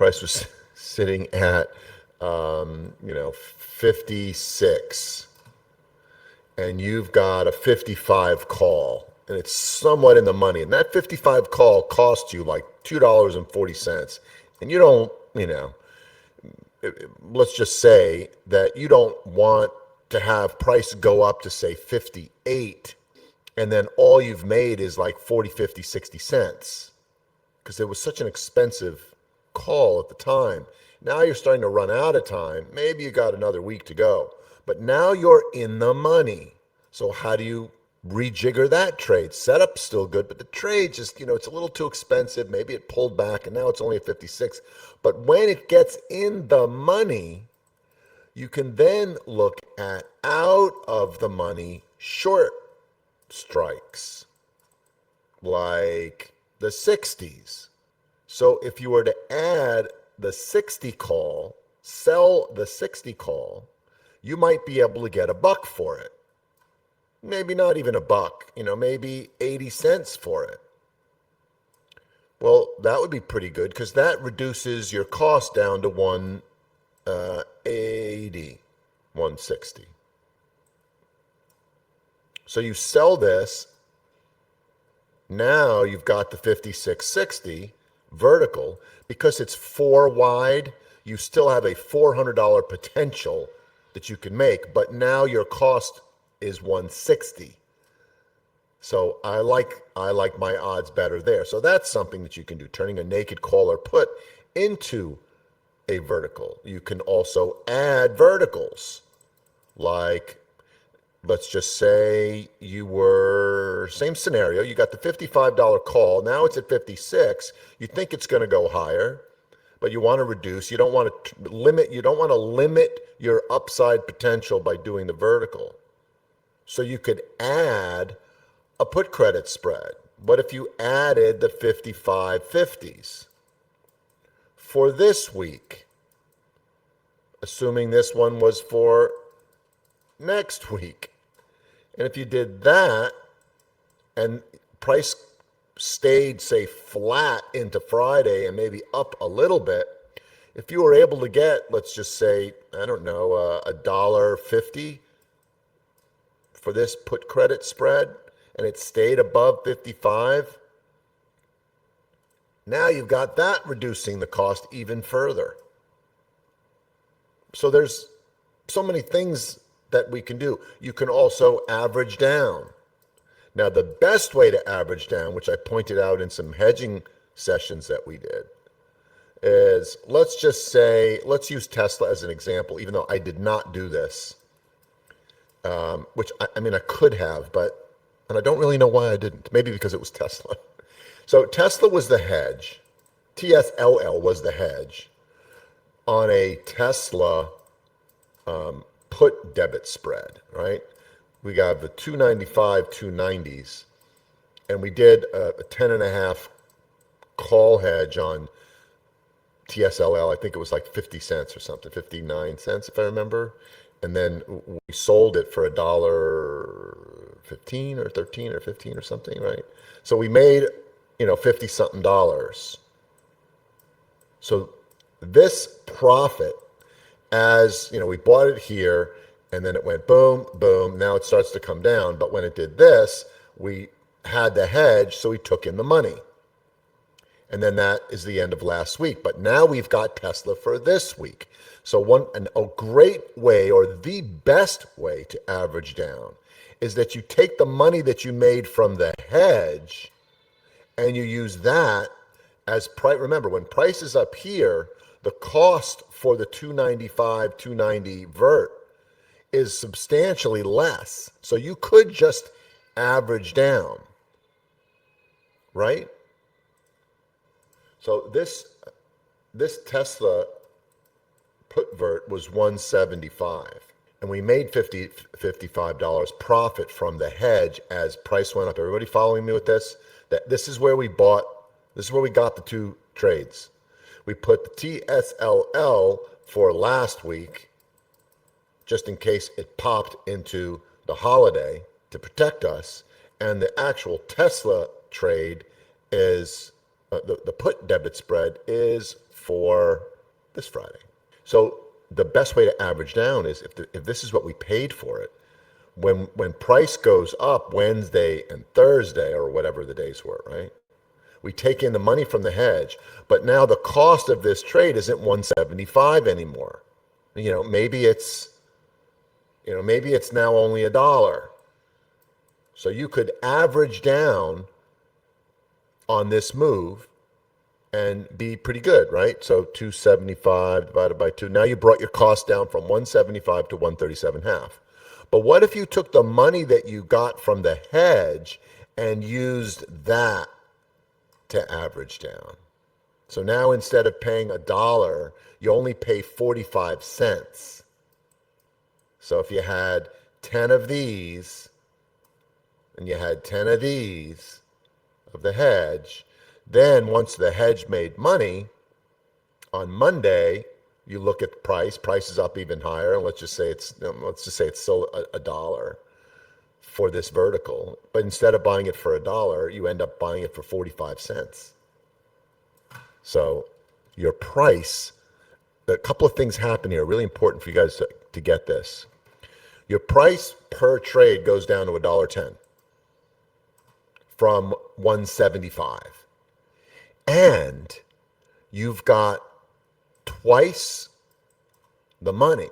price was sitting at 56, and you've got a 55 call, and it's somewhat in the money, and that 55 call costs you like $2.40, and you don't, let's just say that you don't want to have price go up to say 58, and then all you've made is like 40, 50, 60 cents because it was such an expensive call at the time. Now you're starting to run out of time. Maybe you got another week to go, but now you're in the money. So how do you rejigger that trade? Setup's still good, but the trade just, it's a little too expensive. Maybe it pulled back and now it's only a 56. But when it gets in the money, you can then look at out of the money short strikes like the 60s. So if you were to add the 60 call, sell the 60 call, you might be able to get $1 for it. Maybe not even $1, maybe 80 cents for it. Well, that would be pretty good because that reduces your cost down to 180, 160. So you sell this. Now you've got the 5660 vertical. Because it's 4 wide, you still have a $400 potential that you can make, but now your cost is 160. So I like my odds better there. So that's something that you can do, turning a naked call or put into a vertical. You can also add verticals, like let's just say you were, same scenario, you got the $55 call, now it's at 56, you think it's going to go higher, but you want to reduce, you don't want to limit your upside potential by doing the vertical. So you could add a put credit spread. What if you added the 55.50s for this week, assuming this one was for next week? And if you did that and price stayed, say, flat into Friday and maybe up a little bit, if you were able to get, let's just say, $1.50 for this put credit spread, and it stayed above 55, now you've got that reducing the cost even further. So there's so many things that we can do. You can also average down. Now, the best way to average down, which I pointed out in some hedging sessions that we did, is let's just say, let's use Tesla as an example, even though I did not do this, which I could have, and I don't really know why I didn't. Maybe because it was Tesla. So Tesla was the hedge. TSLL was the hedge on a Tesla put debit spread, right? We got the 295, 290s, and we did a 10.5 call hedge on TSLL. I think it was like 50 cents or something, 59 cents if I remember. And then we sold it for $1.15 or 13 or 15 or something, right? So we made, 50 something dollars. So this profit, as we bought it here and then it went boom, boom. Now it starts to come down. But when it did this, we had the hedge, so we took in the money. And then that is the end of last week. But now we've got Tesla for this week. So a great way, or the best way to average down, is that you take the money that you made from the hedge and you use that as price. Remember, when price is up here, the cost for the 295, 290 vert is substantially less. So you could just average down, right? So this Tesla put vert was 175, and we made $55 profit from the hedge as price went up. Everybody following me with this? This is where we got the two trades. We put the TSLL for last week, just in case it popped into the holiday to protect us. And the actual Tesla trade is the put debit spread is for this Friday. So the best way to average down is if this is what we paid for it, when price goes up Wednesday and Thursday or whatever the days were, right? We take in the money from the hedge, but now the cost of this trade isn't 175 anymore. Maybe it's now only $1. So you could average down on this move and be pretty good, right? So 275 divided by 2. Now you brought your cost down from 175 to 137.5. But what if you took the money that you got from the hedge and used that to average down? So now instead of paying $1, you only pay 45 cents. So if you had 10 of these and you had 10 of these of the hedge, then once the hedge made money on Monday, you look at price is up even higher, and let's just say it's still $1 for this vertical, but instead of buying it for $1, you end up buying it for 45 cents. So your price, a couple of things happen here, really important for you guys to get this. Your price per trade goes down to $1.10 from 175. And you've got twice the money,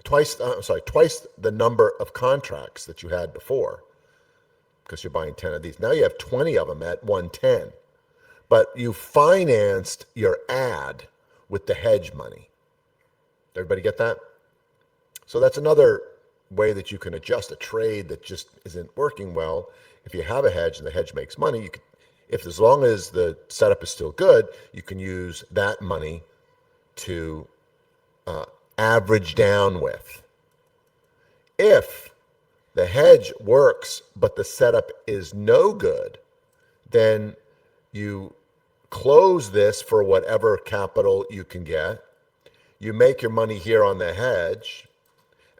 twice the number of contracts that you had before, because you're buying 10 of these. Now you have 20 of them at 110, but you financed your ad with the hedge money. Everybody get that? So that's another way that you can adjust a trade that just isn't working well. If you have a hedge and the hedge makes money, you can, as long as the setup is still good, you can use that money to average down with. If the hedge works but the setup is no good, then you close this for whatever capital you can get. You make your money here on the hedge,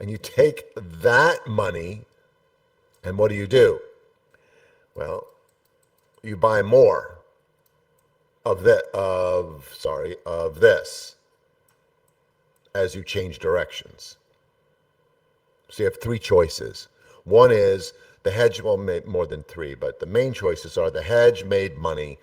and you take that money, and what do? Well, you buy more of this as you change directions. So you have three choices. One is the hedge, well, more than three, but the main choices are the hedge made money,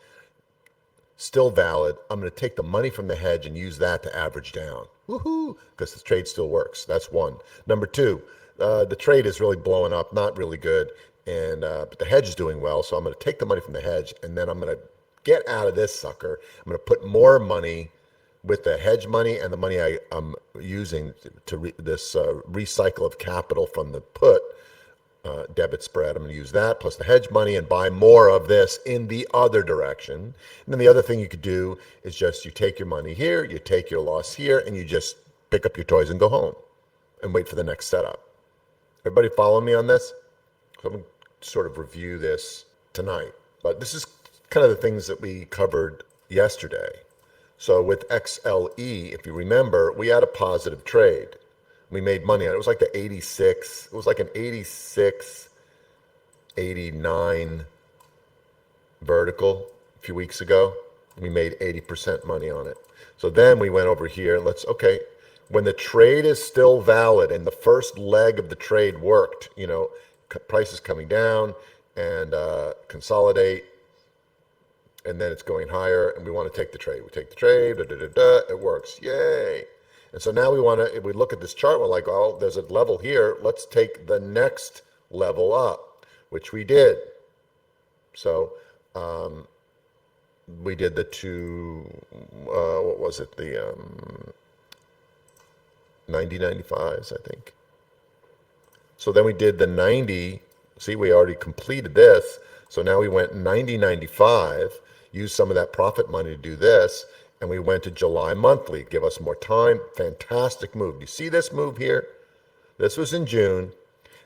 still valid. I'm going to take the money from the hedge and use that to average down. Woohoo! Because the trade still works. That's one. Number two, the trade is really blowing up, not really good, and but the hedge is doing well. So I'm going to take the money from the hedge, and then I'm going to get out of this sucker. I'm going to put more money with the hedge money and the money I'm using to this recycle of capital from the put debit spread. I'm going to use that plus the hedge money and buy more of this in the other direction. And then the other thing you could do is just you take your money here, you take your loss here, and you just pick up your toys and go home and wait for the next setup. Everybody follow me on this? So I'm going to sort of review this tonight. But this is kind of the things that we covered yesterday. So with XLE, if you remember, we had a positive trade. We made money on it. It was like the 86. It was like an 86, 89 vertical a few weeks ago. We made 80% money on it. So then we went over here and when the trade is still valid and the first leg of the trade worked, price is coming down and consolidate, and then it's going higher and we want to take the trade. We take the trade, it works, yay. And so now if we look at this chart, we're like, oh, there's a level here. Let's take the next level up, which we did. So we did the the 90-95s, I think. So then we did the 90. See, we already completed this. So now we went 90-95, used some of that profit money to do this. And we went to July monthly, give us more time. Fantastic move. You see this move here? This was in June.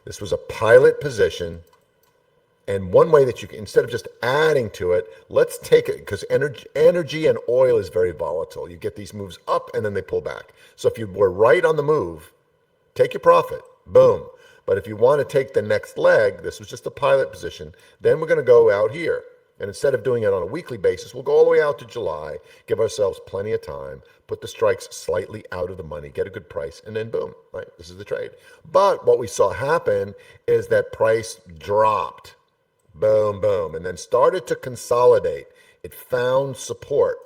This was a pilot position. And one way that you can, instead of just adding to it, let's take it, because energy and oil is very volatile. You get these moves up and then they pull back. So if you were right on the move, take your profit. Boom. But if you want to take the next leg, this was just a pilot position, then we're going to go out here. And instead of doing it on a weekly basis, we'll go all the way out to July, give ourselves plenty of time, put the strikes slightly out of the money, get a good price, and then boom, right? This is the trade. But what we saw happen is that price dropped, boom, boom, and then started to consolidate. It found support.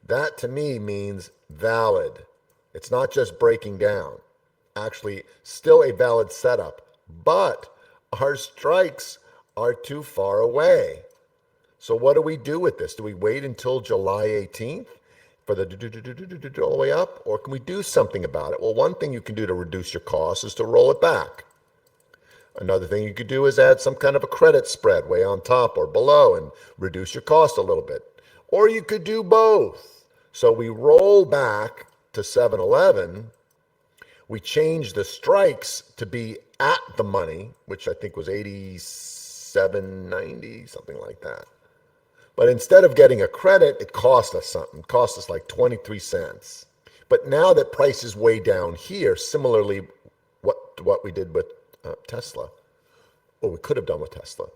That to me means valid. It's not just breaking down. Actually, still a valid setup, but our strikes are too far away. So what do we do with this? Do we wait until July 18th for the all the way up? Or can we do something about it? Well, one thing you can do to reduce your costs is to roll it back. Another thing you could do is add some kind of a credit spread way on top or below and reduce your cost a little bit. Or you could do both. So we roll back to 7-Eleven. We change the strikes to be at the money, which I think was 87.90, something like that. But instead of getting a credit, it cost us something. It cost us like 23 cents. But now that price is way down here, similarly what we did with Tesla, or we could have done with Tesla,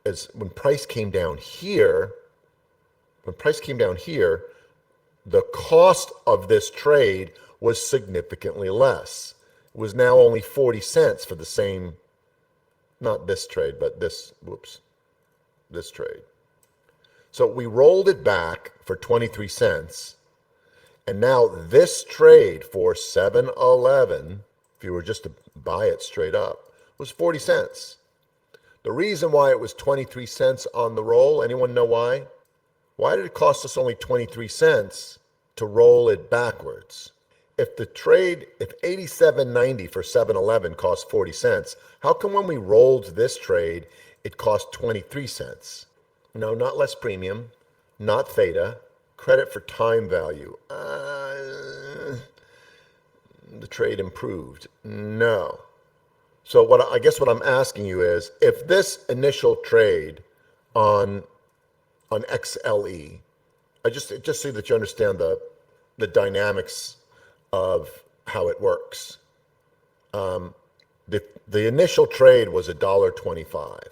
is when price came down here, the cost of this trade was significantly less. It was now only 40 cents for the same, not this trade, but this trade. So we rolled it back for 23 cents. And now this trade for 7-Eleven, if you were just to buy it straight up, was 40 cents. The reason why it was 23 cents on the roll, anyone know why? Why did it cost us only 23 cents to roll it backwards? If 87.90 for 7-Eleven cost 40 cents, how come when we rolled this trade, it cost 23 cents? No, not less premium, not theta, credit for time value. The trade improved. No. So I guess what I'm asking you is, if this initial trade on XLE, just so that you understand the dynamics of how it works. The initial trade was $1.25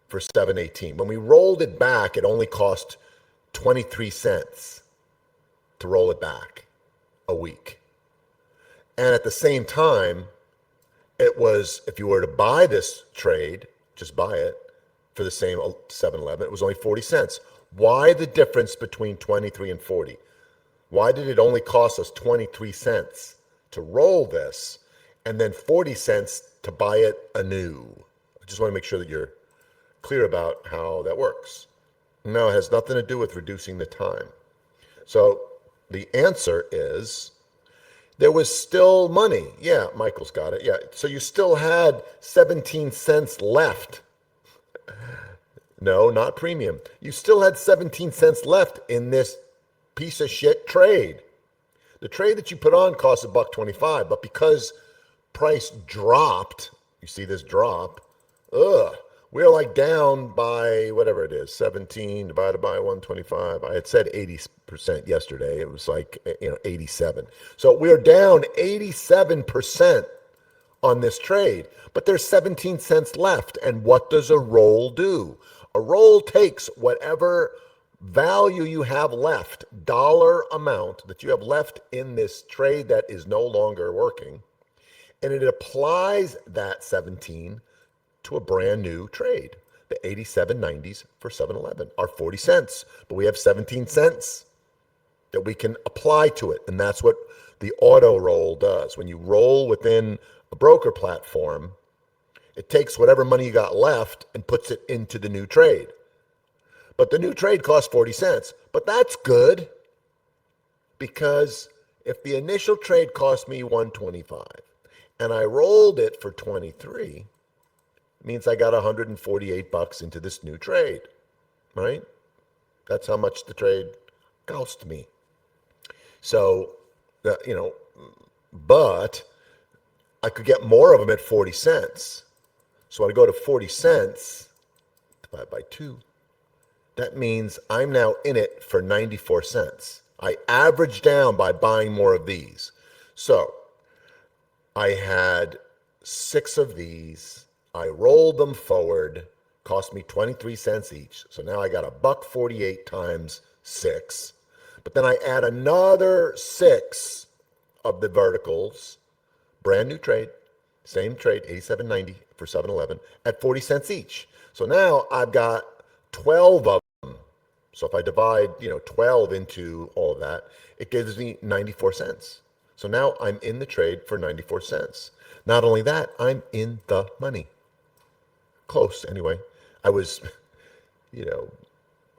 for 7/18. When we rolled it back, it only cost 23 cents to roll it back a week. And at the same time, it was, if you were to buy this trade, just buy it for the same 7-Eleven, it was only 40 cents. Why the difference between 23 and 40? Why did it only cost us 23 cents to roll this and then 40 cents to buy it anew? I just want to make sure that you're clear about how that works. No, it has nothing to do with reducing the time. So the answer is there was still money. Yeah, Michael's got it. Yeah, so you still had 17 cents left. No, not premium. You still had 17 cents left in this piece of shit trade. The trade that you put on cost $1.25, but because price dropped, you see this drop, we're like down by whatever it is, 17 divided by 125. I had said 80% yesterday. It was like, 87. So we're down 87% on this trade, but there's 17 cents left. And what does a roll do? A roll takes whatever value you have left, dollar amount that you have left in this trade that is no longer working, and it applies that 17 to a brand new trade. The 87.90s for 7-Eleven are 40 cents, but we have 17 cents that we can apply to it. And that's what the auto roll does. When you roll within a broker platform, it takes whatever money you got left and puts it into the new trade. But the new trade costs 40 cents. But that's good, because if the initial trade cost me 125 and I rolled it for 23, means I got $148 into this new trade, right? That's how much the trade cost me. So, but I could get more of them at 40 cents. So I go to 40 cents, divided by 2. That means I'm now in it for 94 cents. I averaged down by buying more of these. So I had 6 of these. I rolled them forward, cost me 23 cents each. So now I got $1.48 times 6. But then I add another 6 of the verticals, brand new trade, same trade, $87.90 for 7-Eleven at 40 cents each. So now I've got 12 of them. So if I divide, 12 into all of that, it gives me 94 cents. So now I'm in the trade for 94 cents. Not only that, I'm in the money. Close, anyway. I was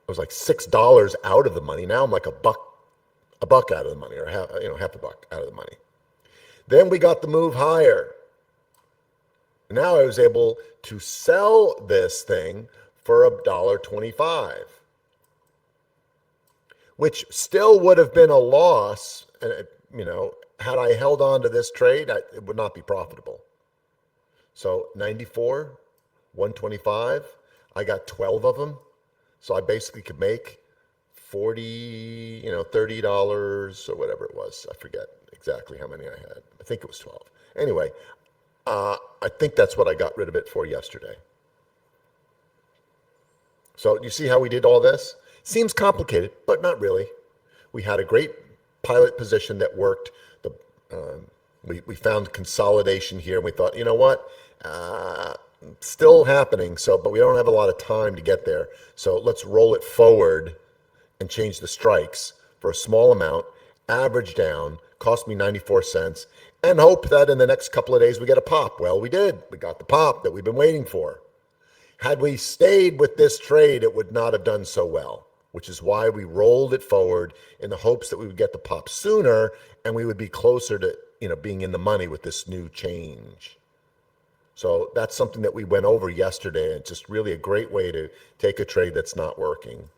like $6 out of the money. Now I'm like a buck out of the money, or half a buck out of the money. Then we got the move higher. Now I was able to sell this thing for $1.25, which still would have been a loss. And had I held on to this trade, it would not be profitable. So 94, 125, I got 12 of them. So I basically could make $30 or whatever it was. I forget exactly how many I had. I think it was 12. Anyway, I think that's what I got rid of it for yesterday. So you see how we did all this? Seems complicated, but not really. We had a great pilot position that worked. We found consolidation here. We thought, you know what? Still happening. But we don't have a lot of time to get there. So let's roll it forward and change the strikes for a small amount, average down, cost me 94 cents, and hope that in the next couple of days we get a pop. Well, we did. We got the pop that we've been waiting for. Had we stayed with this trade, it would not have done so well, which is why we rolled it forward in the hopes that we would get the pop sooner and we would be closer to, being in the money with this new change. So that's something that we went over yesterday, and just really a great way to take a trade that's not working.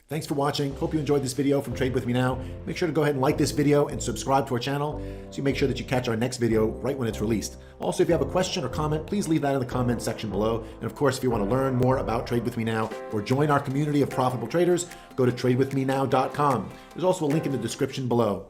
Thanks for watching. Hope you enjoyed this video from Trade With Me Now. Make sure to go ahead and like this video and subscribe to our channel so you make sure that you catch our next video right when it's released. Also, if you have a question or comment, please leave that in the comment section below. And of course, if you want to learn more about Trade With Me Now or join our community of profitable traders, go to tradewithmenow.com. There's also a link in the description below.